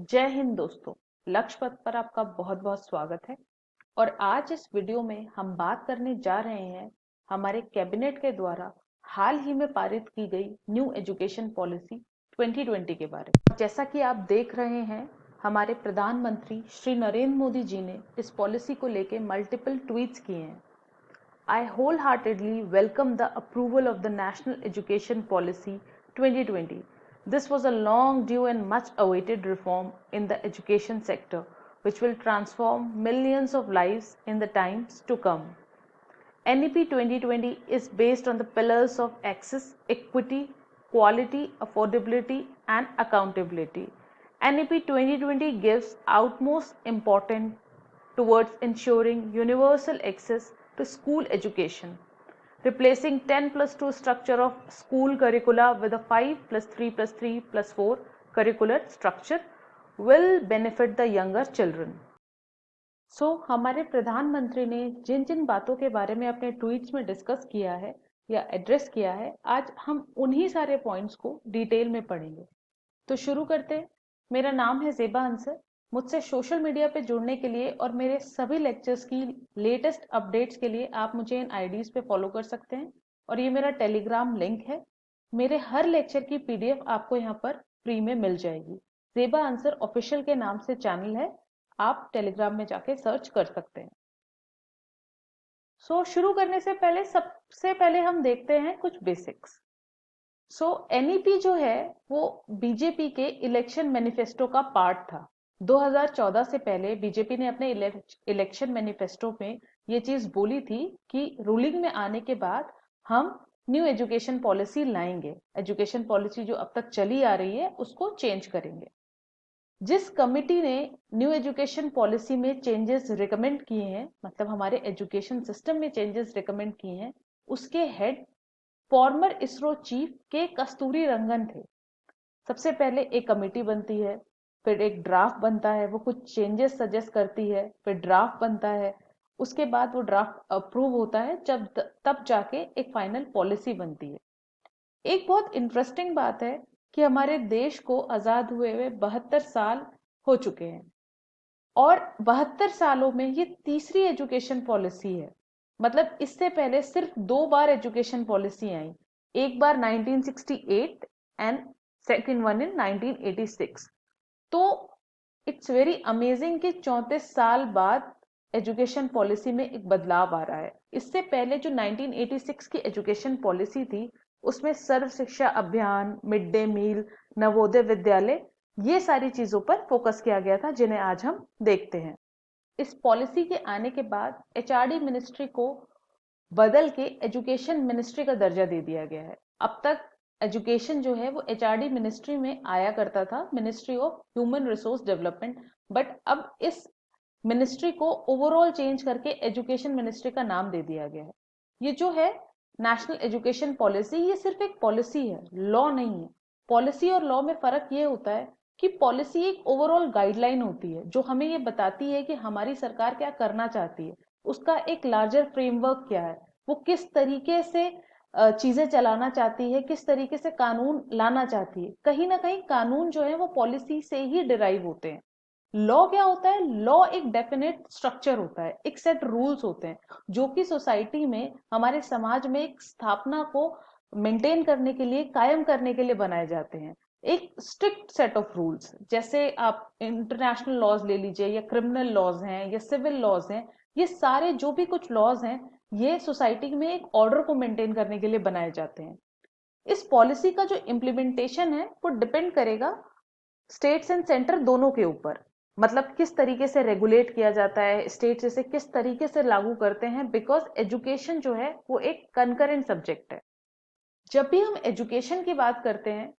जय हिंद दोस्तों। लक्ष्य पथ पर आपका बहुत बहुत स्वागत है। और आज इस वीडियो में हम बात करने जा रहे हैं हमारे कैबिनेट के द्वारा हाल ही में पारित की गई न्यू एजुकेशन पॉलिसी 2020 के बारे में। जैसा कि आप देख रहे हैं, हमारे प्रधानमंत्री श्री नरेंद्र मोदी जी ने इस पॉलिसी को लेकर मल्टीपल ट्वीट्स किए हैं। I wholeheartedly welcome the approval of the National Education Policy 2020. This was a long due and much awaited reform in the education sector, which will transform millions of lives in the times to come. NEP 2020 is based on the pillars of access, equity, quality, affordability, and accountability. NEP 2020 gives utmost importance towards ensuring universal access to school education, replacing 10+2 structure of school curricula with a 5+3+3+4 curricular structure will benefit the younger children. हमारे प्रधानमंत्री ने जिन जिन बातों के बारे में अपने tweets में discuss किया है या एड्रेस किया है, आज हम उन्हीं सारे पॉइंट्स को डिटेल में पढ़ेंगे। तो शुरू करते हैं। मेरा नाम है ज़ेबा अंसर। मुझसे सोशल मीडिया पे जुड़ने के लिए और मेरे सभी लेक्चर्स की लेटेस्ट अपडेट्स के लिए आप मुझे इन आईडीज पे फॉलो कर सकते हैं, और ये मेरा टेलीग्राम लिंक है। मेरे हर लेक्चर की पीडीएफ आपको यहाँ पर फ्री में मिल जाएगी। ज़ेबा अंसर ऑफिशियल के नाम से चैनल है, आप टेलीग्राम में जाके सर्च कर सकते हैं। शुरू करने से पहले सबसे पहले हम देखते हैं कुछ बेसिक्स। एनईपी जो है वो बीजेपी के इलेक्शन मैनिफेस्टो का पार्ट था। 2014 से पहले बीजेपी ने अपने इलेक्शन मैनिफेस्टो में ये चीज बोली थी कि रूलिंग में आने के बाद हम न्यू एजुकेशन पॉलिसी लाएंगे, एजुकेशन पॉलिसी जो अब तक चली आ रही है उसको चेंज करेंगे। जिस कमिटी ने न्यू एजुकेशन पॉलिसी में चेंजेस रिकमेंड किए हैं, मतलब हमारे एजुकेशन सिस्टम में चेंजेस रिकमेंड किए हैं, उसके हेड फॉर्मर इसरो चीफ के कस्तूरी रंगन थे। सबसे पहले एक कमेटी बनती है, फिर एक ड्राफ्ट बनता है, वो कुछ चेंजेस सजेस्ट करती है, फिर ड्राफ्ट बनता है, उसके बाद वो ड्राफ्ट अप्रूव होता है, जब तब जाके एक फाइनल पॉलिसी बनती है। एक बहुत इंटरेस्टिंग बात है कि हमारे देश को आजाद हुए हुए 72 साल हो चुके हैं, और 72 सालों में ये तीसरी एजुकेशन पॉलिसी है। मतलब इससे पहले सिर्फ 2 बार एजुकेशन पॉलिसी आई, एक बार 1968 एंड सेकंड वन इन 1986। तो इट्स वेरी अमेजिंग कि 34 साल बाद एजुकेशन पॉलिसी में एक बदलाव आ रहा है। इससे पहले जो 1986 की एजुकेशन पॉलिसी थी उसमें सर्व शिक्षा अभियान, mid day meal, Navodaya Vidyalaya, ये सारी चीजों पर फोकस किया गया था, जिन्हें आज हम देखते हैं। इस पॉलिसी के आने के बाद एचआरडी मिनिस्ट्री को बदल के एजुकेशन मिनिस्ट्री का दर्जा दे दिया गया है। अब तक एजुकेशन जो है वो एचआरडी मिनिस्ट्री में आया करता था, ministry of human resource development, but अब इस मिनिस्ट्री को ओवरऑल चेंज करके एजुकेशन मिनिस्ट्री का नाम दे दिया गया है। ये जो है नेशनल एजुकेशन पॉलिसी, ये सिर्फ एक पॉलिसी है, लॉ नहीं है। पॉलिसी और लॉ में फर्क ये होता है कि पॉलिसी एक ओवरऑल गाइडलाइन होती है जो हमें ये बताती है कि हमारी सरकार क्या करना चाहती है, उसका एक लार्जर फ्रेमवर्क क्या है, वो किस तरीके से चीजें चलाना चाहती है, किस तरीके से कानून लाना चाहती है। कहीं ना कहीं कानून जो है वो पॉलिसी से ही डिराइव होते हैं। लॉ क्या होता है? लॉ एक डेफिनेट स्ट्रक्चर होता है, एक सेट रूल्स होते हैं जो कि सोसाइटी में, हमारे समाज में एक स्थापना को मेंटेन करने के लिए, कायम करने के लिए बनाए जाते हैं। एक स्ट्रिक्ट सेट ऑफ रूल्स, जैसे आप इंटरनेशनल लॉज ले लीजिए, या क्रिमिनल लॉज हैं, या सिविल लॉज हैं, ये सारे जो भी कुछ लॉज हैं ये सोसाइटी में एक ऑर्डर को मेंटेन करने के लिए बनाए जाते हैं। इस पॉलिसी का जो इम्प्लीमेंटेशन है वो डिपेंड करेगा स्टेट्स एंड सेंटर दोनों के ऊपर। मतलब किस तरीके से रेगुलेट किया जाता है, स्टेट्स इसे किस तरीके से लागू करते हैं, बिकॉज एजुकेशन जो है वो एक कंकरेंट सब्जेक्ट है। जब भी हम एजुकेशन की बात करते हैं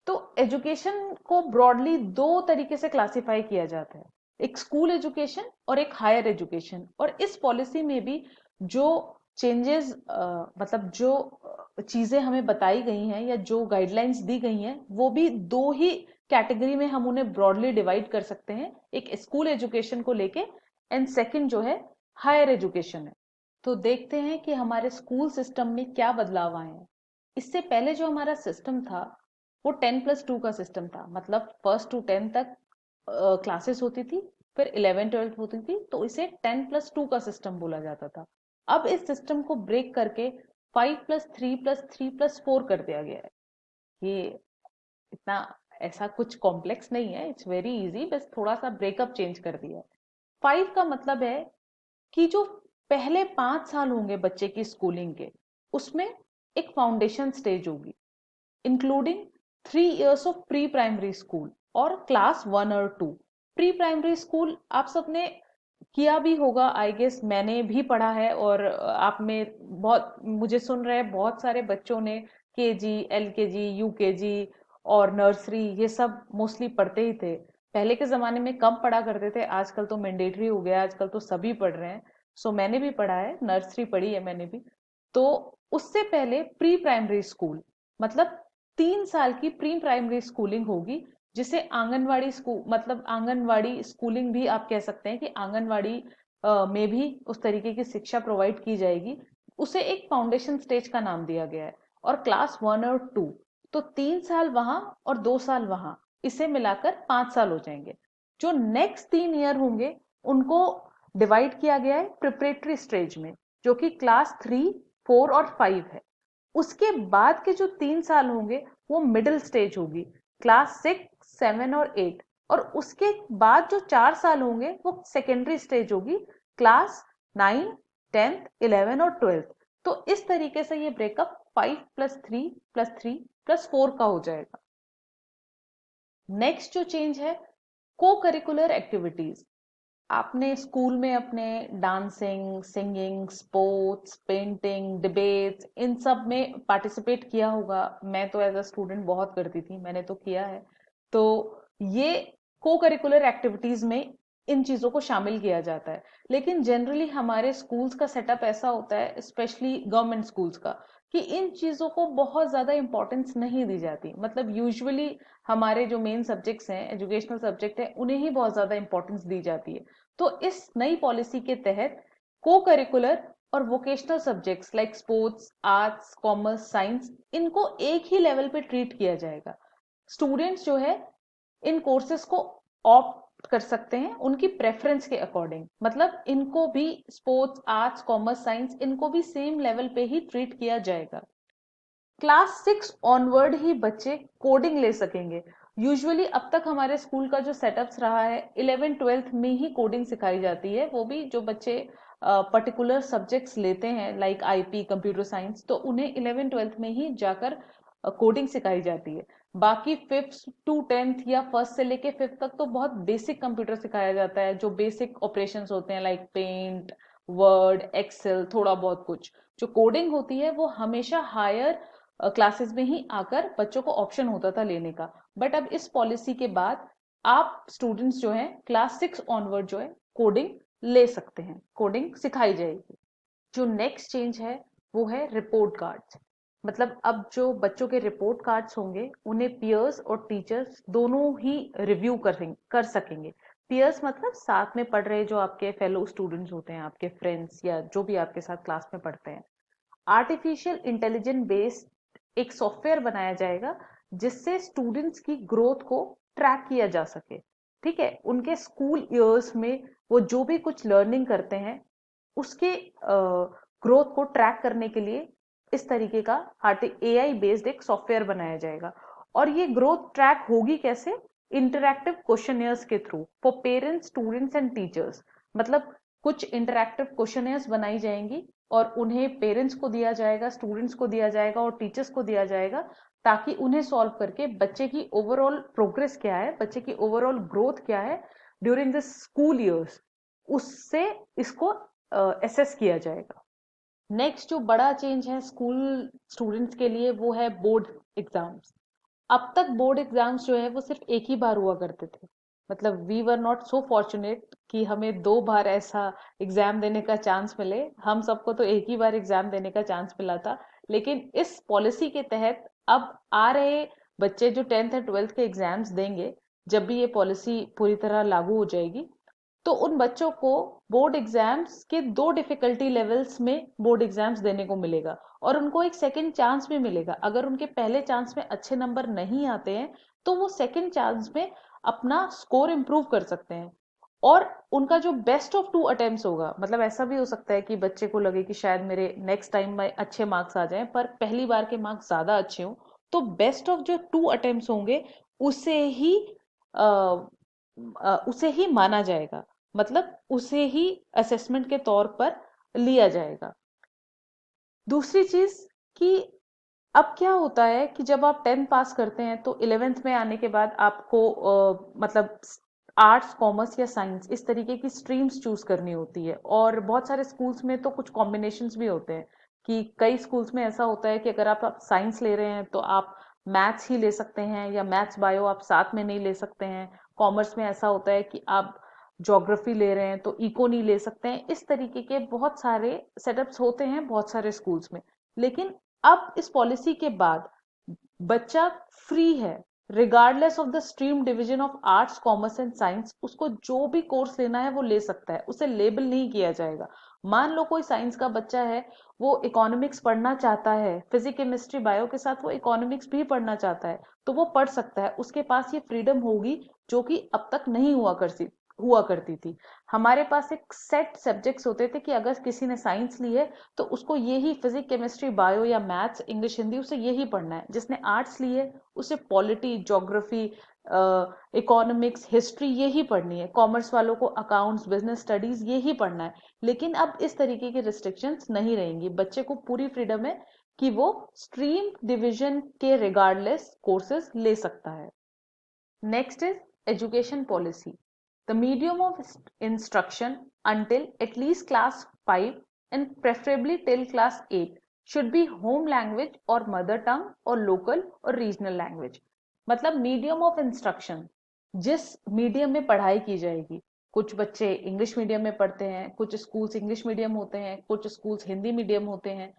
तो एजुकेशन को ब्रॉडली 2 तरीके से क्लासिफाई किया जाता है, एक स्कूल एजुकेशन और एक हायर एजुकेशन। और इस पॉलिसी में भी जो चेंजेस, मतलब जो चीजें हमें बताई गई हैं या जो गाइडलाइंस दी गई हैं, वो भी 2 ही कैटेगरी में हम उन्हें ब्रॉडली डिवाइड कर सकते हैं, एक स्कूल एजुकेशन को लेके, एंड सेकंड जो है हायर एजुकेशन है। तो देखते हैं कि हमारे स्कूल सिस्टम में क्या बदलाव आए हैं। इससे पहले जो हमारा सिस्टम था वो 10+2 का सिस्टम था, मतलब फर्स्ट टू 10 तक क्लासेस होती थी, फिर 11th 12th होती थी, तो इसे 10+2 का सिस्टम बोला जाता था। अब इस सिस्टम को ब्रेक करके 5+3+3+4 कर दिया गया है। ये इतना ऐसा कुछ कॉम्प्लेक्स नहीं है, इट्स वेरी इजी, बस थोड़ा सा ब्रेकअप चेंज कर दिया है। 5 का मतलब है कि जो पहले 5 साल होंगे बच्चे की स्कूलिंग के, उसमें एक फाउंडेशन स्टेज होगी, including 3 years of pre primary school और क्लास 1 और 2। प्री प्राइमरी स्कूल आप सबने किया भी होगा, आई गेस मैंने भी पढ़ा है, और आप में बहुत मुझे सुन रहे हैं बहुत सारे बच्चों ने केजी, एलकेजी, यूकेजी और नर्सरी ये सब मोस्टली पढ़ते ही थे। पहले के जमाने में कम पढ़ा करते थे, आजकल तो मैंडेटरी हो गया, आजकल तो सभी पढ़ रहे हैं। सो मैंने भी पढ़ा है, नर्सरी पढ़ी है मैंने भी। तो उससे पहले प्री प्राइमरी स्कूल, मतलब 3 साल की प्री प्राइमरी स्कूलिंग होगी, जिसे आंगनवाड़ी स्कूल, मतलब आंगनवाड़ी स्कूलिंग भी आप कह सकते हैं कि आंगनवाड़ी में भी उस तरीके की शिक्षा प्रोवाइड की जाएगी। उसे एक फाउंडेशन स्टेज का नाम दिया गया है। और क्लास 1 और 2, तो 3 साल वहां और 2 साल वहां, इसे मिलाकर 5 साल हो जाएंगे। जो नेक्स्ट 3 ईयर होंगे उनको डिवाइड किया गया है प्रिपरेटरी स्टेज में, जो कि क्लास 3, 4 और 5 है। उसके बाद के जो 3 साल होंगे वो मिडिल स्टेज होगी, क्लास 6, 7 और 8। और उसके बाद जो 4 साल होंगे वो सेकेंडरी स्टेज होगी, क्लास 9, 10th, 11th और 12th। तो इस तरीके से ये ब्रेकअप 5+3+3+4 का हो जाएगा। नेक्स्ट जो चेंज है, को करिकुलर एक्टिविटीज। आपने स्कूल में अपने dancing, singing, sports, painting, debates, इन सब में पार्टिसिपेट किया होगा। मैं तो एज अ स्टूडेंट बहुत करती थी, मैंने तो किया है। तो ये को करिकुलर एक्टिविटीज में इन चीजों को शामिल किया जाता है। लेकिन जनरली हमारे स्कूल्स का सेटअप ऐसा होता है, स्पेशली गवर्नमेंट स्कूल्स का, कि इन चीजों को बहुत ज्यादा इंपॉर्टेंस नहीं दी जाती। मतलब यूजुअली हमारे जो मेन सब्जेक्ट्स हैं, एजुकेशनल सब्जेक्ट है, उन्हें ही बहुत ज्यादा इंपॉर्टेंस दी जाती है। तो इस नई पॉलिसी के तहत को करिकुलर और vocational subjects like sports, arts, commerce, science, इनको एक ही लेवल पे ट्रीट किया जाएगा। स्टूडेंट्स जो है इन कोर्सेज को ऑप्ट कर सकते हैं उनकी प्रेफरेंस के अकॉर्डिंग। मतलब इनको भी स्पोर्ट्स, आर्ट्स, कॉमर्स, साइंस, इनको भी सेम लेवल पे ही ट्रीट किया जाएगा। क्लास 6 ऑनवर्ड ही बच्चे कोडिंग ले सकेंगे। यूजुअली अब तक हमारे स्कूल का जो सेटअप्स रहा है, 11th 12th में ही कोडिंग सिखाई जाती है, वो भी जो बच्चे पर्टिकुलर सब्जेक्ट्स लेते हैं लाइक आईपी, कंप्यूटर साइंस, तो उन्हें 11th 12th में ही जाकर कोडिंग सिखाई जाती है। बाकी 5th to 10th या फर्स्ट से लेके 5th तक तो बहुत बेसिक कंप्यूटर सिखाया जाता है, जो बेसिक ऑपरेशंस होते हैं लाइक पेंट, वर्ड, एक्सेल, थोड़ा बहुत कुछ। जो कोडिंग होती है वो हमेशा हायर क्लासेस में ही आकर बच्चों को ऑप्शन होता था लेने का। बट अब इस पॉलिसी के बाद आप स्टूडेंट्स जो हैं क्लास 6 ऑनवर्ड जो है कोडिंग ले सकते हैं, कोडिंग सिखाई जाएगी। जो नेक्स्ट चेंज है वो है रिपोर्ट कार्ड्स। मतलब अब जो बच्चों के रिपोर्ट कार्ड्स होंगे उन्हें पियर्स और टीचर्स दोनों ही रिव्यू कर सकेंगे। पियर्स मतलब साथ में पढ़ रहे जो आपके फेलो स्टूडेंट्स होते हैं, आपके फ्रेंड्स या जो भी आपके साथ क्लास में पढ़ते हैं। आर्टिफिशियल इंटेलिजेंस बेस्ड एक सॉफ्टवेयर बनाया जाएगा जिससे स्टूडेंट्स की ग्रोथ को ट्रैक किया जा सके। ठीक है, उनके स्कूल ईयर्स में वो जो भी कुछ लर्निंग करते हैं उसके ग्रोथ को ट्रैक करने के लिए इस तरीके का एआई बेस्ड एक सॉफ्टवेयर बनाया जाएगा। और ये ग्रोथ ट्रैक होगी कैसे? इंटरैक्टिव क्वेश्चनियर्स के through for parents, students and teachers. मतलब कुछ इंटरैक्टिव क्वेश्चनियर्स बनाई जाएंगी और उन्हें पेरेंट्स को दिया जाएगा, स्टूडेंट्स को दिया जाएगा और टीचर्स को दिया जाएगा, ताकि उन्हें सॉल्व करके बच्चे की ओवरऑल प्रोग्रेस क्या है, बच्चे की ओवरऑल ग्रोथ क्या है ड्यूरिंग द स्कूल ईयर्स, उससे इसको एसेस किया जाएगा। नेक्स्ट जो बड़ा चेंज है स्कूल स्टूडेंट्स के लिए वो है बोर्ड एग्जाम्स। अब तक बोर्ड एग्जाम्स जो है वो सिर्फ एक ही बार हुआ करते थे। मतलब we were not so fortunate कि हमें 2 बार ऐसा एग्जाम देने का चांस मिले, हम सबको तो एक ही बार एग्जाम देने का चांस मिला था। लेकिन इस पॉलिसी के तहत अब आ रहे बच्चे जो 10th और 12th के एग्जाम्स देंगे, जब भी ये पॉलिसी पूरी तरह लागू हो जाएगी, तो उन बच्चों को बोर्ड एग्जाम्स के 2 डिफिकल्टी लेवल्स में बोर्ड एग्जाम्स देने को मिलेगा। और उनको एक सेकंड चांस भी मिलेगा। अगर उनके पहले चांस में अच्छे नंबर नहीं आते हैं तो वो सेकंड चांस में अपना स्कोर इम्प्रूव कर सकते हैं। और उनका जो बेस्ट ऑफ 2 अटेम्प्ट्स होगा, मतलब ऐसा भी हो सकता है कि बच्चे को लगे कि शायद मेरे नेक्स्ट टाइम में अच्छे मार्क्स आ जाएं, पर पहली बार के मार्क्स ज्यादा अच्छे हों, तो बेस्ट ऑफ जो 2 अटेम्प्ट्स होंगे उसे ही उसे ही माना जाएगा, मतलब उसे ही असेसमेंट के तौर पर लिया जाएगा। दूसरी चीज कि अब क्या होता है कि जब आप 10th पास करते हैं तो 11th में आने के बाद आपको मतलब आर्ट्स, कॉमर्स या साइंस इस तरीके की स्ट्रीम्स चूज करनी होती है। और बहुत सारे स्कूल्स में तो कुछ कॉम्बिनेशंस भी होते हैं कि कई स्कूल्स में ऐसा होता है कि अगर आप साइंस ले रहे हैं तो आप मैथ्स ही ले सकते हैं, या मैथ्स बायो आप साथ में नहीं ले सकते हैं। कॉमर्स में ऐसा होता है कि आप ज्योग्राफी ले रहे हैं तो इको नहीं ले सकते हैं। इस तरीके के बहुत सारे सेटअप्स होते हैं बहुत सारे स्कूल्स में। लेकिन अब इस पॉलिसी के बाद बच्चा फ्री है, regardless of the stream division of arts, commerce and science, उसको जो भी कोर्स लेना है वो ले सकता है, उसे लेबल नहीं किया जाएगा। मान लो कोई साइंस का बच्चा है, वो इकोनॉमिक्स पढ़ना चाहता है, फिजिक्स, केमिस्ट्री, बायो के साथ वो इकोनॉमिक्स भी पढ़ना चाहता है, तो वो पढ़ सकता है, उसके पास ये फ्रीडम होगी, जो कि अब तक नहीं हुआ करती थी। हमारे पास एक सेट सब्जेक्ट्स होते थे कि अगर किसी ने साइंस ली है तो उसको यही फिजिक्स, केमिस्ट्री, बायो या मैथ्स, इंग्लिश, हिंदी उसे यही पढ़ना है। जिसने आर्ट्स ली है उसे पॉलिटी, ज्योग्राफी, इकोनॉमिक्स, हिस्ट्री यही पढ़नी है। कॉमर्स वालों को अकाउंट्स, बिजनेस स्टडीज यही पढ़ना है। लेकिन अब इस तरीके की रिस्ट्रिक्शंस नहीं रहेंगी, बच्चे को पूरी फ्रीडम है कि वो स्ट्रीम डिवीजन के रिगार्डलेस कोर्सेज ले सकता है। Next is education policy. The medium of instruction until at least class 5 and preferably till class 8 should be home language or mother tongue or local or regional language. मतलब medium of instruction, जिस medium में पढ़ाई की जाएगी। कुछ बच्चे English medium में पढ़ते हैं, कुछ स्कूल्स इंग्लिश मीडियम होते हैं, कुछ स्कूल्स हिंदी मीडियम होते हैं।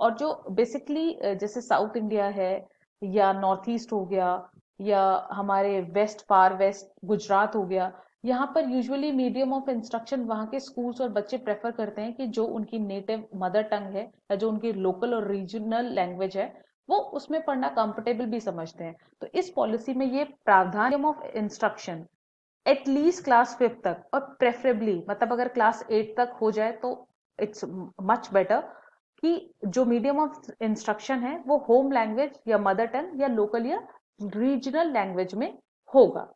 और जो बेसिकली जैसे साउथ इंडिया है या नॉर्थ ईस्ट हो गया या हमारे वेस्ट, फार वेस्ट गुजरात हो गया, यहाँ पर यूजुअली मीडियम ऑफ इंस्ट्रक्शन वहाँ के स्कूल्स और बच्चे प्रेफर करते हैं कि जो उनकी नेटिव मदर टंग है या जो उनकी लोकल और रीजनल लैंग्वेज है वो उसमें पढ़ना कंफर्टेबल भी समझते हैं। तो इस पॉलिसी में ये प्रावधान ऑफ इंस्ट्रक्शन एटलीस्ट क्लास 5 तक, और प्रेफरेबली मतलब अगर क्लास 8 तक हो जाए तो इट्स मच बेटर, कि जो मीडियम ऑफ इंस्ट्रक्शन है वो होम लैंग्वेज या मदर टंग या लोकल या रीजनल लैंग्वेज में होगा।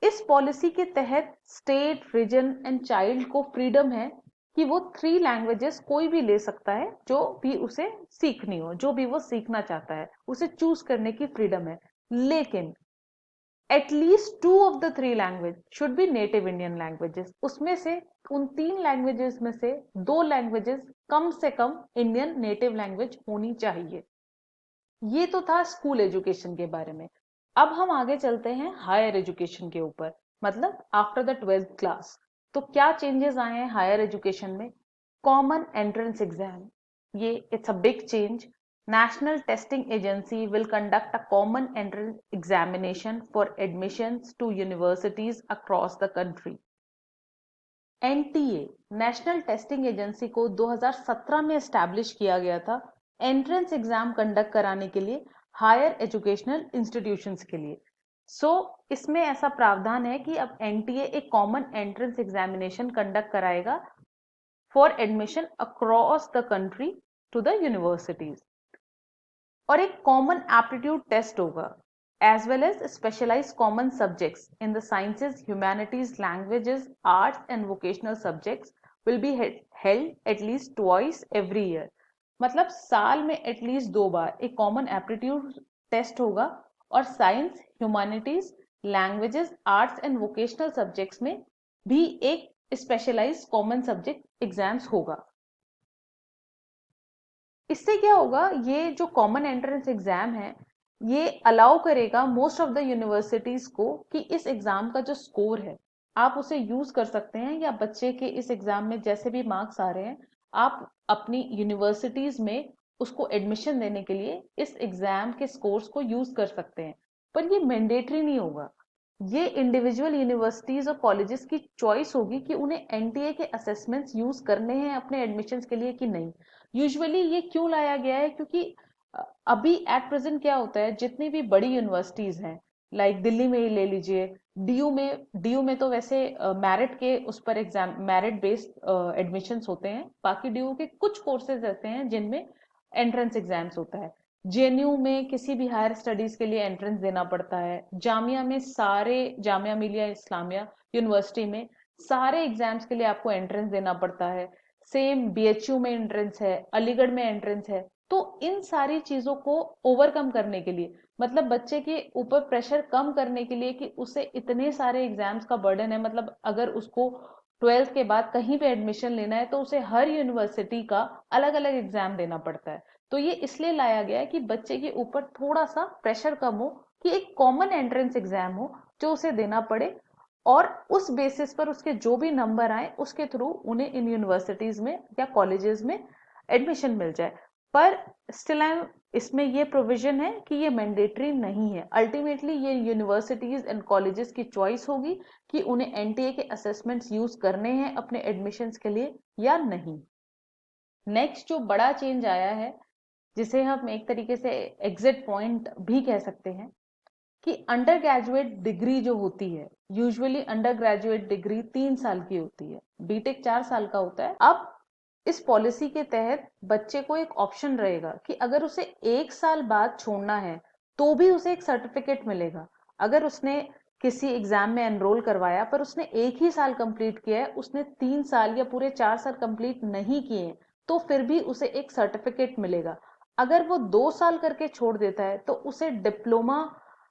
इस पॉलिसी के तहत स्टेट, रीजन एंड चाइल्ड को फ्रीडम है कि वो 3 लैंग्वेजेस कोई भी ले सकता है, जो भी उसे सीखनी हो, जो भी वो सीखना चाहता है उसे चूज करने की फ्रीडम है। लेकिन at least 2 of the 3 language should be native Indian languages. उसमें से उन 3 लैंग्वेजेस में से 2 लैंग्वेजेस कम से कम इंडियन नेटिव लैंग्वेज होनी चाहिए। ये तो था स्कूल एजुकेशन के बारे में। अब हम आगे चलते हैं हायर एजुकेशन के ऊपर, मतलब आफ्टर द 12th क्लास। तो क्या चेंजेस आए हैं हायर एजुकेशन में? कॉमन एंट्रेंस एग्जाम, ये it's a big change. National testing agency will conduct a common entrance examination for admissions to universities across the country. NTA, national testing agency को 2017 में establish किया गया था entrance exam conduct कराने के लिए higher educational institutions के लिए। इसमें ऐसा प्रावधान है कि अब एनटीए एक कॉमन एंट्रेंस एग्जामिनेशन कंडक्ट कराएगा for admission across the country to the universities. और एक कॉमन एप्टीट्यूड टेस्ट होगा, as well as specialized common subjects in the sciences, humanities, languages, arts and vocational subjects will be held at least twice every year. मतलब साल में at least 2 बार एक common aptitude test होगा, और science, humanities, languages, arts and vocational subjects में भी एक specialised common subject exams होगा। इससे क्या होगा, ये जो कॉमन एंट्रेंस एग्जाम है ये अलाउ करेगा मोस्ट ऑफ द यूनिवर्सिटीज को कि इस एग्जाम का जो स्कोर है आप उसे यूज कर सकते हैं, या बच्चे के इस एग्जाम में जैसे भी मार्क्स आ रहे हैं आप अपनी यूनिवर्सिटीज में उसको एडमिशन देने के लिए इस एग्जाम के स्कोर्स को यूज कर सकते हैं। पर ये मैंडेटरी नहीं होगा, ये इंडिविजुअल यूनिवर्सिटीज और कॉलेजेस की चॉइस होगी कि उन्हें एनटीए के असेसमेंट्स यूज करने हैं अपने एडमिशन्स के लिए कि नहीं। यूजुअली ये क्यों लाया गया है, क्योंकि अभी एट प्रेजेंट क्या होता है, जितनी भी बड़ी यूनिवर्सिटीज हैं लाइक दिल्ली में ही ले लीजिए, डी यू में तो वैसे मेरिट के उस पर एग्जाम, मेरिट बेस्ड एडमिशन्स होते हैं। बाकी डी यू के कुछ कोर्सेज ऐसे हैं जिनमें एंट्रेंस एग्जाम्स होता है। जेएनयू में किसी भी हायर स्टडीज के लिए एंट्रेंस देना पड़ता है। जामिया में सारे, जामिया मिलिया इस्लामिया यूनिवर्सिटी में सारे एग्जाम्स के लिए आपको एंट्रेंस देना पड़ता है। सेम बीएचयू में एंट्रेंस है, अलीगढ़ में एंट्रेंस है। तो इन सारी चीजों को ओवरकम करने के लिए, मतलब बच्चे के ऊपर प्रेशर कम करने के लिए कि उसे इतने सारे एग्जाम्स का बर्डन है, मतलब अगर उसको 12th के बाद कहीं पे एडमिशन लेना है तो उसे हर यूनिवर्सिटी का अलग अलग एग्जाम देना पड़ता है। तो ये इसलिए लाया गया है कि बच्चे के ऊपर थोड़ा सा प्रेशर कम हो, कि एक कॉमन एंट्रेंस एग्जाम हो जो उसे देना पड़े, और उस बेसिस पर उसके जो भी नंबर आए उसके थ्रू उन्हें इन यूनिवर्सिटीज में या कॉलेजेस में एडमिशन मिल जाए। पर स्टिल इसमें ये प्रोविजन है कि ये मैंडेटरी नहीं है। अल्टीमेटली ये यूनिवर्सिटीज एंड कॉलेजेस की चॉइस होगी कि उन्हें एनटीए के असेसमेंट्स यूज करने हैं अपने एडमिशन्स के लिए या नहीं। नेक्स्ट जो बड़ा चेंज आया है, जिसे हम एक तरीके से एग्जिट पॉइंट भी कह सकते हैं, कि अंडर ग्रेजुएट डिग्री जो होती है, यूजुअली अंडर ग्रेजुएट डिग्री 3 साल की होती है, बीटेक 4 साल का होता है। अब इस पॉलिसी के तहत बच्चे को एक ऑप्शन रहेगा कि अगर उसे 1 साल बाद छोड़ना है तो भी उसे एक सर्टिफिकेट मिलेगा। अगर उसने किसी एग्जाम में एनरोल करवाया पर उसने 1 ही साल कंप्लीट किया है, उसने 3 साल या पूरे 4 साल कंप्लीट नहीं किए, तो फिर भी उसे एक सर्टिफिकेट मिलेगा। अगर वो 2 साल करके छोड़ देता है तो उसे डिप्लोमा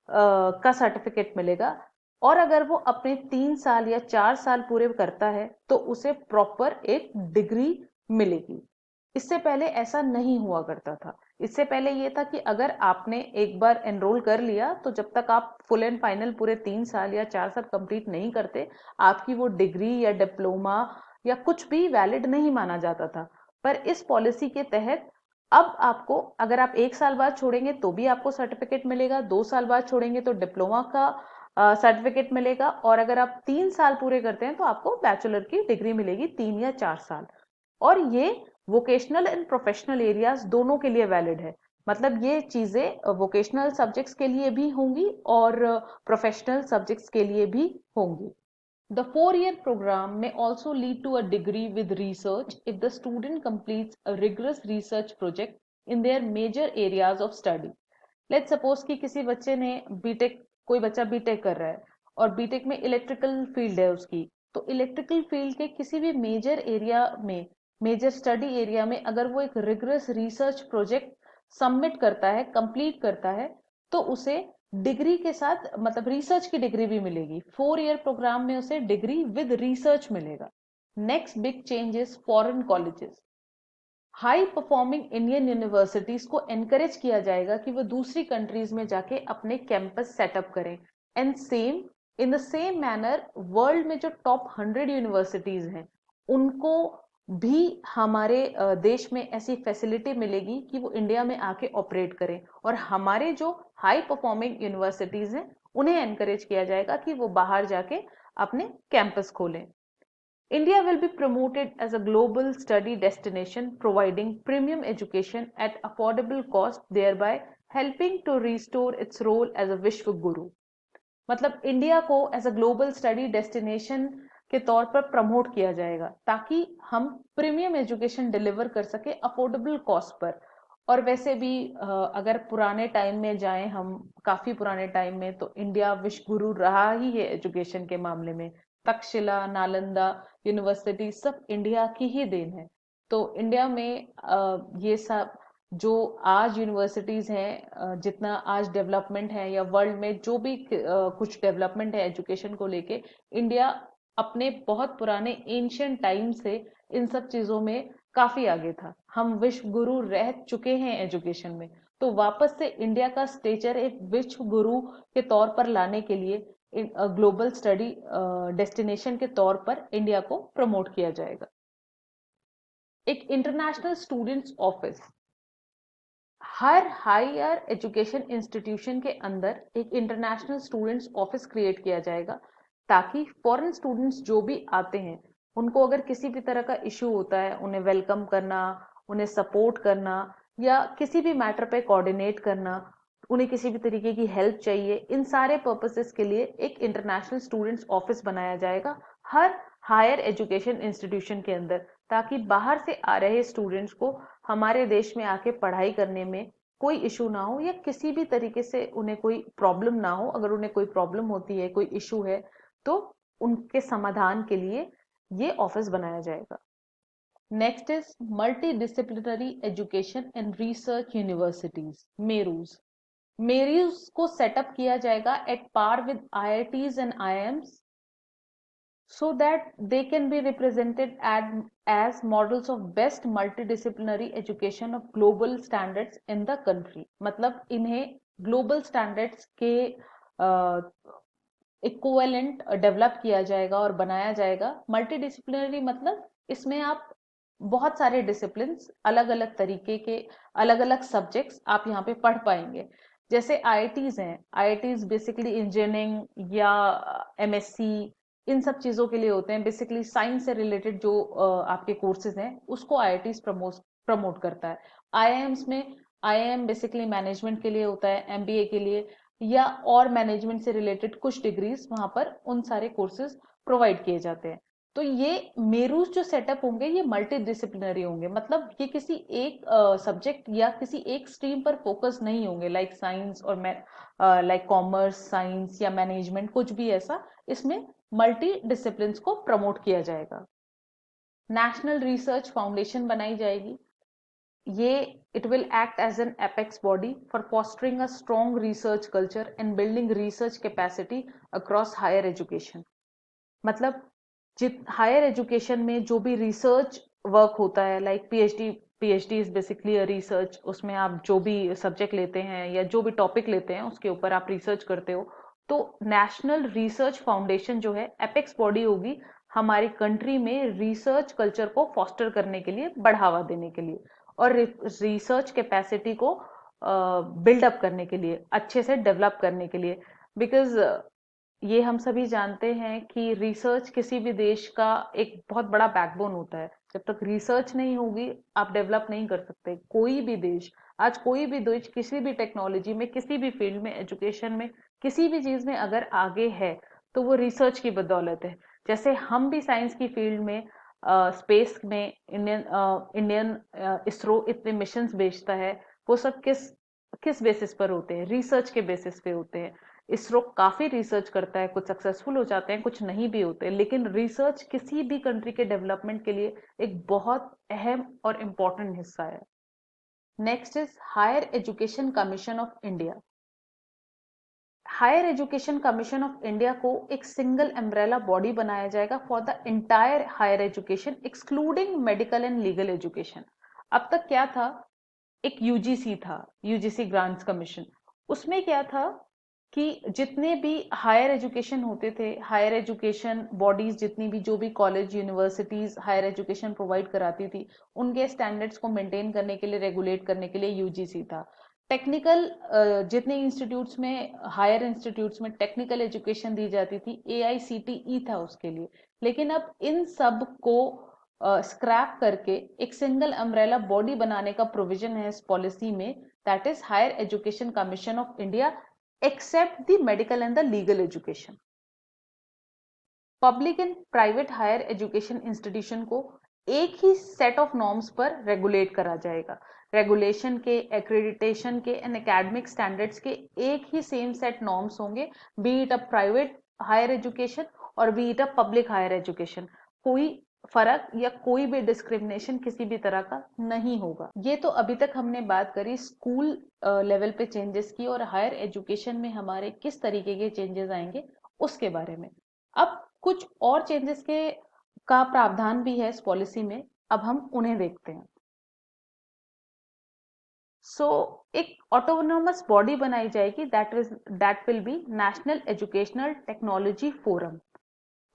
का सर्टिफिकेट मिलेगा। और अगर वो अपने 3 साल या 4 साल पूरे करता है तो उसे प्रॉपर एक डिग्री मिलेगी। इससे पहले ऐसा नहीं हुआ करता था। इससे पहले ये था कि अगर आपने एक बार एनरोल कर लिया तो जब तक आप फुल एंड फाइनल पूरे 3 साल या 4 साल कंप्लीट नहीं करते, आपकी वो डिग्री या डिप्लोमा या कुछ भी वैलिड नहीं माना जाता था। पर इस पॉलिसी के तहत अब आपको, अगर आप 1 साल बाद छोड़ेंगे तो भी आपको सर्टिफिकेट मिलेगा, 2 साल बाद छोड़ेंगे तो डिप्लोमा का सर्टिफिकेट मिलेगा, और अगर आप 3 साल पूरे करते हैं तो आपको बैचलर की डिग्री मिलेगी 3 या 4 साल। और ये वोकेशनल एंड प्रोफेशनल एरियाज दोनों के लिए वैलिड है। मतलब ये चीजें वोकेशनल सब्जेक्ट्स के लिए भी होंगी और प्रोफेशनल सब्जेक्ट्स के लिए भी होंगी। The 4-year program may also lead to a degree with research if the student completes a rigorous research project in their major areas of study. Let's suppose कि किसी बच्चे ने बीटेक, कोई बच्चा बीटेक कर रहा है और बीटेक में इलेक्ट्रिकल फील्ड है उसकी, तो इलेक्ट्रिकल फील्ड के किसी भी मेजर एरिया में, मेजर स्टडी एरिया में अगर वो एक रिगरस रिसर्च प्रोजेक्ट सबमिट करता है, कंप्लीट करता है, तो उसे डिग्री के साथ, मतलब रिसर्च की डिग्री भी मिलेगी। 4 ईयर प्रोग्राम में उसे डिग्री विद रिसर्च मिलेगा। Next big change is foreign colleges. High performing Indian universities को एनकरेज किया जाएगा कि वो दूसरी कंट्रीज में जाके अपने कैंपस सेटअप करें। And same, in the same manner world में जो टॉप 100 यूनिवर्सिटीज हैं उनको भी हमारे देश में ऐसी फैसिलिटी मिलेगी कि वो इंडिया में आके ऑपरेट करें, और हमारे जो हाई परफॉर्मिंग यूनिवर्सिटीज हैं उन्हें एनकरेज किया जाएगा कि वो बाहर जाके अपने कैंपस खोलें। India will be promoted as a global study destination, providing premium education at affordable cost, thereby helping to restore its role as a Vishwa Guru. मतलब इंडिया को as a global study destination के तौर पर promote किया जाएगा ताकि हम premium education deliver कर सके अफोर्डेबल कॉस्ट पर। और वैसे भी अगर पुराने टाइम में जाएं हम, काफी पुराने टाइम में, तो इंडिया विश्व गुरु रहा ही है एजुकेशन के मामले में। तक्षशिला, नालंदा यूनिवर्सिटी सब इंडिया की ही देन है। तो इंडिया में ये सब जो आज यूनिवर्सिटीज हैं, जितना आज डेवलपमेंट है या वर्ल्ड में जो भी कुछ डेवलपमेंट है एजुकेशन को लेके, इंडिया अपने बहुत पुराने एंशियंट टाइम से इन सब चीजों में काफी आगे था। हम विश्व गुरु रह चुके हैं एजुकेशन में, तो वापस से इंडिया का स्टेचर एक विश्व गुरु के तौर पर लाने के लिए ग्लोबल स्टडी डेस्टिनेशन के तौर पर इंडिया को प्रमोट किया जाएगा। एक इंटरनेशनल स्टूडेंट्स ऑफिस, हर हायर एजुकेशन इंस्टीट्यूशन के अंदर एक इंटरनेशनल स्टूडेंट्स ऑफिस क्रिएट किया जाएगा, ताकि फॉरेन स्टूडेंट्स जो भी आते हैं उनको अगर किसी भी तरह का इश्यू होता है, उन्हें वेलकम करना, उन्हें सपोर्ट करना या किसी भी मैटर पे कोऑर्डिनेट करना, उन्हें किसी भी तरीके की हेल्प चाहिए, इन सारे पर्पसेस के लिए एक इंटरनेशनल स्टूडेंट्स ऑफिस बनाया जाएगा हर हायर एजुकेशन इंस्टीट्यूशन के अंदर, ताकि बाहर से आ रहे स्टूडेंट्स को हमारे देश में आके पढ़ाई करने में कोई इशू ना हो, या किसी भी तरीके से उन्हें कोई प्रॉब्लम ना हो। अगर उन्हें कोई प्रॉब्लम होती है, कोई इशू है, तो उनके समाधान के लिए ये ऑफिस बनाया जाएगा। Next is multi disciplinary education and research universities, MERUs. MERUs को सेटअप किया जाएगा at par with IITs and IIMs, so that they can be represented as models of best multidisciplinary education of global standards in the country। मतलब इन्हें global standards के equivalent develop किया जाएगा और बनाया जाएगा। मल्टीडिसिप्लिनरी मतलब इसमें आप बहुत सारे डिसिप्लिन, अलग अलग तरीके के अलग अलग सब्जेक्ट्स आप यहाँ पे पढ़ पाएंगे। जैसे आईआईटीज हैं, आईआईटीज बेसिकली इंजीनियरिंग या एमएससी इन सब चीजों के लिए होते हैं। बेसिकली साइंस से रिलेटेड जो आपके कोर्सेज हैं उसको आईआईटीज प्रमोट करता है। आईआईएम्स में, आईआईएम बेसिकली मैनेजमेंट के लिए होता है, एमबीए के लिए, या और मैनेजमेंट से रिलेटेड कुछ डिग्रीज वहां पर उन सारे कोर्सेज प्रोवाइड किए जाते हैं। तो ये मेरूज जो सेटअप होंगे ये मल्टी डिसिप्लिनरी होंगे, मतलब ये किसी एक सब्जेक्ट या किसी एक स्ट्रीम पर फोकस नहीं होंगे, लाइक साइंस और लाइक कॉमर्स, साइंस या मैनेजमेंट, कुछ भी ऐसा। इसमें मल्टी डिसिप्लिन को प्रमोट किया जाएगा। नेशनल रिसर्च फाउंडेशन बनाई जाएगी। ये it will act as an apex body for fostering a strong research culture and building research capacity across higher education। मतलब जित हायर एजुकेशन में जो भी रिसर्च वर्क होता है, like PhD is basically a research, उसमें आप जो भी सब्जेक्ट लेते हैं या जो भी टॉपिक लेते हैं उसके ऊपर आप रिसर्च करते हो, तो नेशनल रिसर्च फाउंडेशन जो है एपेक्स बॉडी होगी हमारी कंट्री में रिसर्च कल्चर को फॉस्टर करने के लिए, बढ़ावा देने के लिए और रिसर्च कैपेसिटी को बिल्डअप करने के लिए, अच्छे से डेवलप करने के लिए। बिकॉज ये हम सभी जानते हैं कि रिसर्च किसी भी देश का एक बहुत बड़ा बैकबोन होता है। जब तक रिसर्च नहीं होगी आप डेवलप नहीं कर सकते। कोई भी देश, आज कोई भी देश किसी भी टेक्नोलॉजी में, किसी भी फील्ड में, एजुकेशन में, किसी भी चीज में अगर आगे है तो वो रिसर्च की बदौलत है। जैसे हम भी साइंस की फील्ड में, स्पेस में इंडियन इसरो इतने मिशन भेजता है, वो सब किस किस बेसिस पर होते हैं? रिसर्च के बेसिस पे होते हैं। इसरो काफी रिसर्च करता है, कुछ सक्सेसफुल हो जाते हैं, कुछ नहीं भी होते, लेकिन रिसर्च किसी भी कंट्री के डेवलपमेंट के लिए एक बहुत अहम और इम्पोर्टेंट हिस्सा है। Next is higher education commission of India. Higher education commission of India को एक सिंगल अम्ब्रेला बॉडी बनाया जाएगा for the entire higher education excluding medical and legal education. अब तक क्या था? एक यूजीसी था, यूजीसी ग्रांट्स कमीशन। उसमें क्या था कि जितने भी हायर एजुकेशन होते थे, हायर एजुकेशन बॉडीज जितनी भी, जो भी college, universities higher education provide कराती थी, उनके स्टैंडर्ड्स को मेंटेन करने के लिए, रेगुलेट करने के लिए यूजीसी था। टेक्निकल जितने इंस्टीट्यूट्स में, हायर इंस्टीट्यूट्स में टेक्निकल एजुकेशन दी जाती थी, एआईसीटीई था उसके लिए। लेकिन अब इन सब को स्क्रैप करके एक सिंगल अम्ब्रेला बॉडी बनाने का प्रोविजन है इस पॉलिसी में, that is higher education commission of India except the medical and the legal education. Public and private higher education institution को एक ही सेट ऑफ नॉर्म्स पर रेगुलेट करा जाएगा। रेगुलेशन के, एक्रेडिटेशन के एंड एकेडमिक स्टैंडर्ड्स के एक ही सेम सेट नॉर्म्स होंगे, be it a private higher education और be it a public higher education. कोई फर्क या कोई भी डिस्क्रिमिनेशन किसी भी तरह का नहीं होगा। ये तो अभी तक हमने बात करी स्कूल लेवल पे चेंजेस की, और हायर एजुकेशन में हमारे किस तरीके के चेंजेस आएंगे उसके बारे में। अब कुछ और चेंजेस के का प्रावधान भी है इस पॉलिसी में, अब हम उन्हें देखते हैं। सो एक ऑटोनोमस बॉडी बनाई जाएगी, that will be national educational technology forum.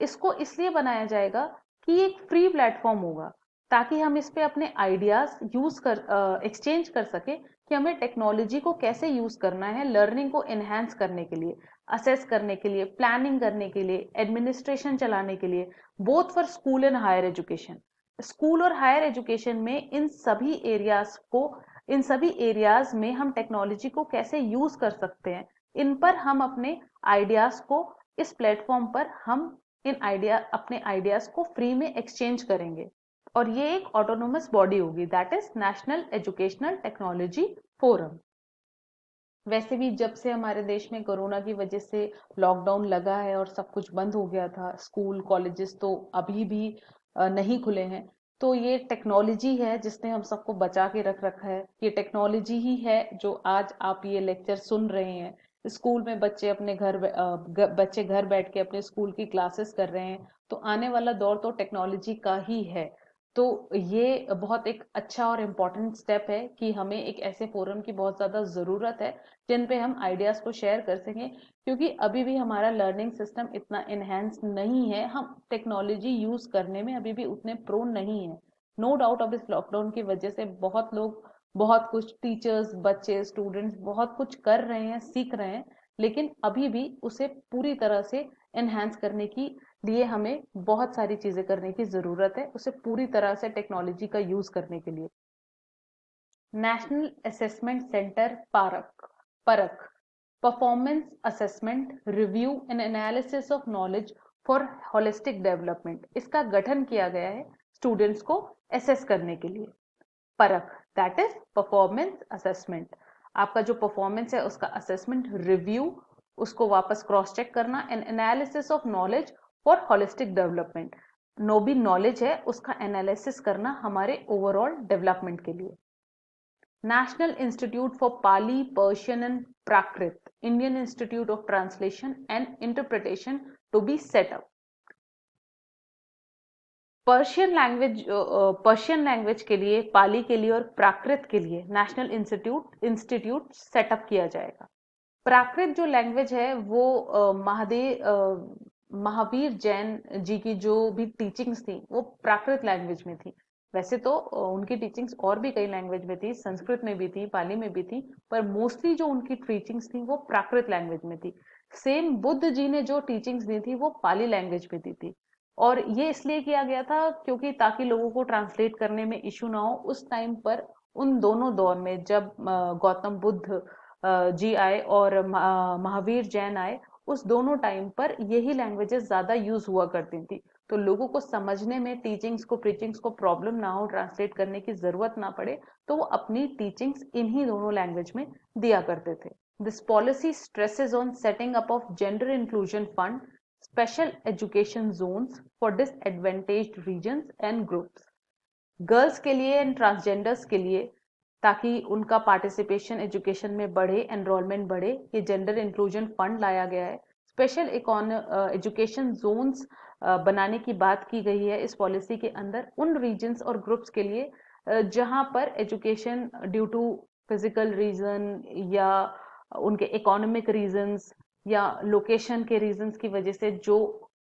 इसको इसलिए बनाया जाएगा कि एक फ्री प्लेटफॉर्म होगा, ताकि हम इस पे अपने आइडियाज यूज कर, एक्सचेंज कर सके कि हमें टेक्नोलॉजी को कैसे यूज करना है, लर्निंग को एनहांस करने के लिए, असेस करने के लिए, प्लानिंग करने के लिए, एडमिनिस्ट्रेशन चलाने के लिए, both for school and higher education. School और हायर एजुकेशन में इन सभी एरियाज को इन सभी एरियाज में हम टेक्नोलॉजी को कैसे यूज कर सकते हैं, इन पर हम अपने आइडियाज को इस प्लेटफॉर्म पर हम अपने आइडियाज को फ्री में एक्सचेंज करेंगे। और ये एक ऑटोनोमस बॉडी होगी, that is national educational technology forum. वैसे भी जब से हमारे देश में कोरोना की वजह से लॉकडाउन लगा है और सब कुछ बंद हो गया था, स्कूल कॉलेजेस तो अभी भी नहीं खुले हैं, तो ये टेक्नोलॉजी है जिसने हम सबको बचा के रख रखा है। ये टेक्नोलॉजी ही है जो आज आप ये लेक्चर सुन रहे हैं। स्कूल में बच्चे अपने बच्चे घर बैठ के अपने स्कूल की क्लासेस कर रहे हैं, तो आने वाला दौर तो टेक्नोलॉजी का ही है। तो ये बहुत एक अच्छा और इम्पोर्टेंट स्टेप है कि हमें एक ऐसे फोरम की बहुत ज्यादा जरूरत है जिन पे हम आइडियाज को शेयर कर सकें, क्योंकि अभी भी हमारा लर्निंग सिस्टम इतना इनहेंस नहीं है, हम टेक्नोलॉजी यूज करने में अभी भी उतने प्रोन नहीं है। नो डाउट अब इस लॉकडाउन की वजह से बहुत लोग बहुत कुछ, टीचर्स, बच्चे, स्टूडेंट्स बहुत कुछ कर रहे हैं, सीख रहे हैं, लेकिन अभी भी उसे पूरी तरह से एनहेंस करने की लिए हमें बहुत सारी चीजें करने की जरूरत है, उसे पूरी तरह से टेक्नोलॉजी का यूज करने के लिए। नेशनल असेसमेंट सेंटर परख performance assessment review and analysis of knowledge for holistic development, इसका गठन किया गया है स्टूडेंट्स को असेस करने के लिए। परख दैट इज परफॉर्मेंस असेसमेंट, आपका जो परफॉर्मेंस है उसका असेसमेंट, रिव्यू, उसको वापस क्रॉस चेक करना, and analysis of knowledge for holistic development, नो भी नॉलेज है उसका एनालिसिस करना हमारे ओवरऑल डेवलपमेंट के लिए। National institute for Pali, Persian and Prakrit, Indian institute of translation and interpretation to be set up. Persian language के लिए, पाली के लिए और प्राकृत के लिए नेशनल इंस्टीट्यूट सेटअप किया जाएगा। प्राकृत जो लैंग्वेज है वो महावीर जैन जी की जो भी टीचिंग्स थी वो प्राकृत लैंग्वेज में थी। वैसे तो उनकी टीचिंग्स और भी कई लैंग्वेज में थी, संस्कृत में भी थी, पाली में भी थी, पर मोस्टली जो उनकी टीचिंग्स थी वो प्राकृत लैंग्वेज में थी। सेम बुद्ध जी ने जो टीचिंग्स दी थी वो पाली लैंग्वेज में दी थी। और ये इसलिए किया गया था क्योंकि ताकि लोगों को ट्रांसलेट करने में इशू ना हो। उस टाइम पर उन दोनों दौर में जब गौतम बुद्ध जी आए और महावीर जैन आए, उस दोनों टाइम पर यही लैंग्वेजेस ज्यादा यूज हुआ करती थी, तो लोगों को समझने में, टीचिंग्स को, प्रीचिंग्स को प्रॉब्लम ना हो, ट्रांसलेट करने की जरूरत ना पड़े, तो वो अपनी टीचिंग्स इन्हीं दोनों लैंग्वेज में दिया करते थे। This policy stresses on setting up of gender inclusion fund, special education zones for disadvantaged regions and groups, girls के लिए एंड ट्रांसजेंडर्स के लिए, ताकि उनका पार्टिसिपेशन एजुकेशन में बढ़े, एनरोलमेंट बढ़े, ये जेंडर इंक्लूजन फंड लाया गया है। स्पेशल एजुकेशन जोन्स बनाने की बात की गई है इस पॉलिसी के अंदर उन रीजन्स और ग्रुप्स के लिए जहां पर education due to physical reason या उनके इकोनॉमिक रीजंस या लोकेशन के रीजंस की वजह से जो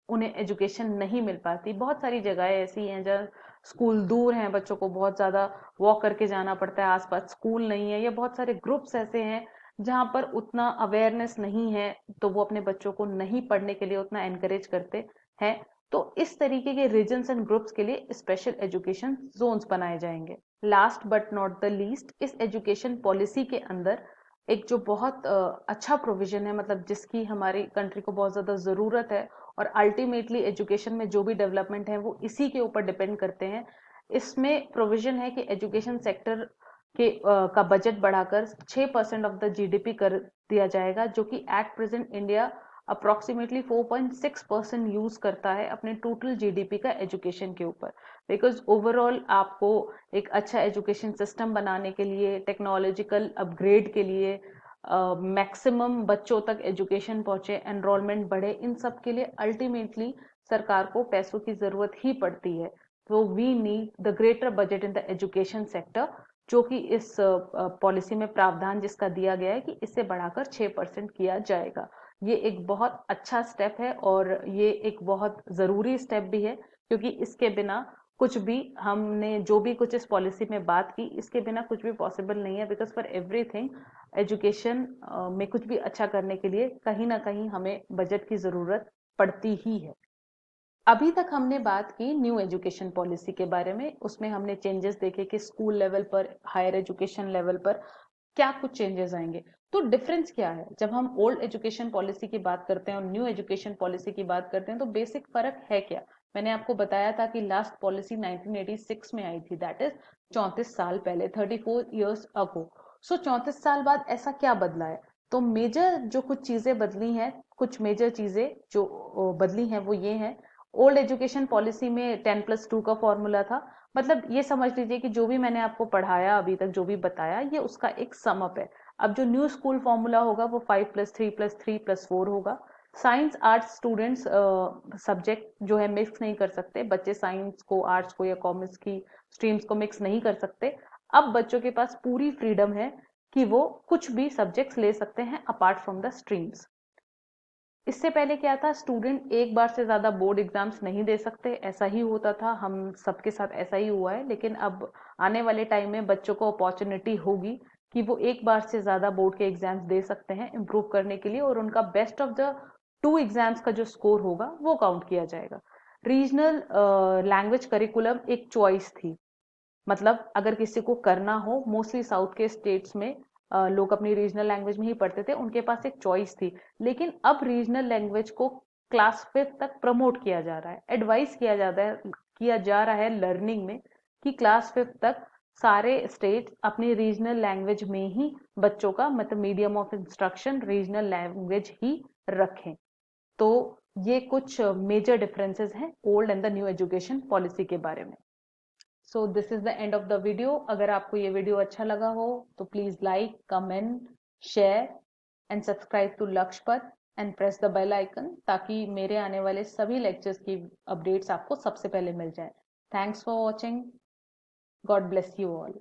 उन्हें एजुकेशन नहीं मिल पाती। बहुत सारी जगहें ऐसी हैं जहाँ स्कूल दूर हैं, बच्चों को बहुत ज्यादा वॉक करके जाना पड़ता है, आसपास स्कूल नहीं है, या बहुत सारे ग्रुप्स ऐसे हैं जहाँ पर उतना अवेयरनेस नहीं है, तो वो अपने बच्चों को नहीं पढ़ने के लिए उतना एनकरेज करते हैं। तो इस तरीके के रीजन्स एंड ग्रुप्स के लिए स्पेशल एजुकेशन जोन्स बनाए जाएंगे। Last but not the least, इस एजुकेशन पॉलिसी के अंदर एक जो बहुत अच्छा प्रोविजन है, मतलब जिसकी हमारी कंट्री को बहुत ज्यादा जरूरत है, और अल्टीमेटली एजुकेशन में जो भी डेवलपमेंट है वो इसी के ऊपर डिपेंड करते हैं। इसमें प्रोविजन है कि एजुकेशन सेक्टर का बजट बढ़ाकर 6% ऑफ द जीडीपी कर दिया जाएगा, जो कि at present India approximately 4.6% use करता है अपने टोटल जीडीपी का एजुकेशन के ऊपर। बिकॉज ओवरऑल आपको एक अच्छा एजुकेशन सिस्टम बनाने के लिए, टेक्नोलॉजिकल अपग्रेड के लिए, मैक्सिमम बच्चों तक एजुकेशन पहुंचे, एनरोलमेंट बढ़े, इन सब के लिए अल्टीमेटली सरकार को पैसों की जरूरत ही पड़ती है। तो we need the greater budget in the education sector, जो कि इस पॉलिसी में प्रावधान जिसका दिया गया है कि इसे बढ़ाकर 6% किया जाएगा। ये एक बहुत अच्छा स्टेप है और ये एक बहुत जरूरी स्टेप भी है, क्योंकि इसके बिना कुछ भी, हमने जो भी कुछ इस पॉलिसी में बात की, इसके बिना कुछ भी पॉसिबल नहीं है। बिकॉज फॉर एवरीथिंग, एजुकेशन में कुछ भी अच्छा करने के लिए कहीं ना कहीं हमें बजट की जरूरत पड़ती ही है। अभी तक हमने बात की न्यू एजुकेशन पॉलिसी के बारे में, उसमें हमने चेंजेस देखे कि स्कूल लेवल पर, हायर एजुकेशन लेवल पर क्या कुछ चेंजेस आएंगे। तो डिफरेंस क्या है जब हम ओल्ड एजुकेशन पॉलिसी की बात करते हैं और न्यू एजुकेशन पॉलिसी की बात करते हैं, तो बेसिक फर्क है क्या। मैंने आपको बताया था कि लास्ट पॉलिसी 1986 में आई थी, दैट इज 34 साल पहले, 34 ईयर्स अगो। सो 34 साल बाद ऐसा क्या बदला है। तो मेजर जो कुछ चीजें बदली हैं, कुछ मेजर चीजें जो बदली हैं वो ये हैं। ओल्ड एजुकेशन पॉलिसी में 10+2 का फॉर्मूला था। मतलब ये समझ लीजिए कि जो भी मैंने आपको पढ़ाया अभी तक, जो भी बताया, ये उसका एक सम अप है। अब जो न्यू स्कूल फॉर्मूला होगा वो 5+3+3+4 होगा। साइंस आर्ट्स स्टूडेंट्स सब्जेक्ट जो है मिक्स नहीं कर सकते, बच्चे साइंस को, आर्ट्स को या कॉमर्स की स्ट्रीम्स को मिक्स नहीं कर सकते। अब बच्चों के पास पूरी फ्रीडम है कि वो कुछ भी सब्जेक्ट्स ले सकते हैं अपार्ट फ्रॉम द स्ट्रीम्स। इससे पहले क्या था, स्टूडेंट एक बार से ज्यादा बोर्ड एग्जाम्स नहीं दे सकते, ऐसा ही होता था, हम सबके साथ ऐसा ही हुआ है। लेकिन अब आने वाले टाइम में बच्चों को अपॉर्चुनिटी होगी कि वो एक बार से ज्यादा बोर्ड के एग्जाम्स दे सकते हैं इम्प्रूव करने के लिए, और उनका बेस्ट ऑफ द 2 एग्जाम्स का जो स्कोर होगा वो काउंट किया जाएगा। रीजनल लैंग्वेज करिकुलम एक चॉइस थी। मतलब अगर किसी को करना हो, मोस्टली साउथ के स्टेट्स में लोग अपनी रीजनल लैंग्वेज में ही पढ़ते थे, उनके पास एक चॉइस थी। लेकिन अब रीजनल लैंग्वेज को क्लास 5 तक प्रमोट किया जा रहा है, एडवाइस किया जा रहा है लर्निंग में, कि क्लास 5 तक सारे स्टेट अपनी रीजनल लैंग्वेज में ही बच्चों का, मतलब medium of instruction regional language ही रखें। तो ये कुछ मेजर डिफरेंसेस हैं old and the new education policy के बारे में। So this is the end of the video. अगर आपको ये वीडियो अच्छा लगा हो तो please like, comment, share and subscribe to Lakshya Path and press the bell icon, ताकि मेरे आने वाले सभी लेक्चर्स की अपडेट्स आपको सबसे पहले मिल जाए। Thanks for watching. God bless you all.